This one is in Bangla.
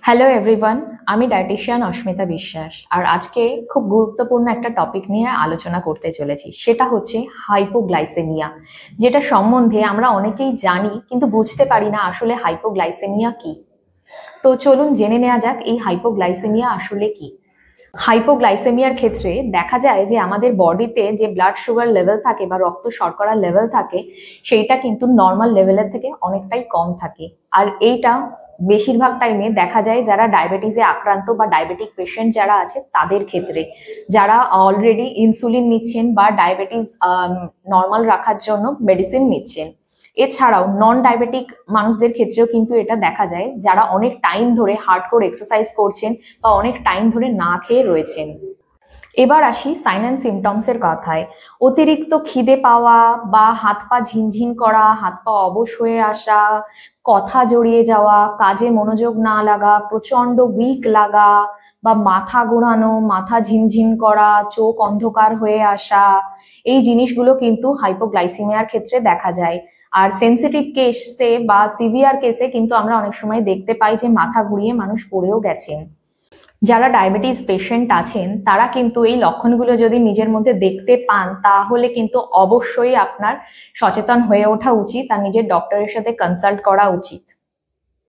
হ্যালো এভরিওয়ান, আমি ডায়েটিশিয়ান অস্মিতা বিশ্বাস। আর আজকে খুব গুরুত্বপূর্ণ একটা টপিক নিয়ে আলোচনা করতে চলেছি, সেটা হচ্ছে হাইপোগ্লাইসেমিয়া, যেটা সম্বন্ধে আমরা অনেকেই জানি কিন্তু বুঝতে পারি না আসলে হাইপোগ্লাইসেমিয়া কি। তো চলুন জেনে নেওয়া যাক এই হাইপোগ্লাইসেমিয়া আসলে কি। হাইপোগ্লাইসেমিয়ার ক্ষেত্রে দেখা যায় যে আমাদের বডিতে যে ব্লাড সুগার লেভেল থাকে বা রক্ত শর্করা লেভেল থাকে সেইটা কিন্তু নর্মাল লেভেলের থেকে অনেকটাই কম থাকে। আর এইটা বেশিরভাগ টাইমে দেখা যায় যারা ডায়াবেটিসে আক্রান্ত বা ডায়াবেটিক পেশেন্ট যারা আছে তাদের ক্ষেত্রে, যারা অলরেডি ইনসুলিন নিচ্ছেন বা ডায়াবেটিস নর্মাল রাখার জন্য মেডিসিন নিচ্ছেন। এছাড়াও নন ডায়াবেটিক মানুষদের ক্ষেত্রেও কিন্তু এটা দেখা যায়, যারা অনেক টাইম ধরে হার্ডকোর এক্সারসাইজ করছেন বা অনেক টাইম ধরে না খেয়ে রয়েছেন। এবার আসি সাইন অ্যান্ড সিমটমস এর কথায়। অতিরিক্ত খিদে পাওয়া বা হাত পা ঝিনঝিন করা, হাত পা অবশ হয়ে আসা, কথা জড়িয়ে যাওয়া, কাজে মনোযোগ না লাগা, প্রচন্ড উইক লাগা বা মাথা ঘোরানো, মাথা ঝিমঝিম করা, চোখ অন্ধকার হয়ে আসা, এই জিনিসগুলো কিন্তু হাইপোগ্লাইসেমিয়ার ক্ষেত্রে দেখা যায়। আর সেন্সিটিভ কেসে বা সিভিয়ার কেসে কিন্তু আমরা অনেক সময় দেখতে পাই যে মাথা ঘুরিয়ে মানুষ পড়েও গেছেন। যারা ডায়াবেটিস পেশেন্ট আছেন তারা কিন্তু এই লক্ষণগুলো যদি নিজের মধ্যে দেখতে পান তাহলে কিন্তু অবশ্যই আপনার সচেতন হয়ে ওঠা উচিত আর নিজের ডক্টরের সাথে কনসাল্ট করা উচিত।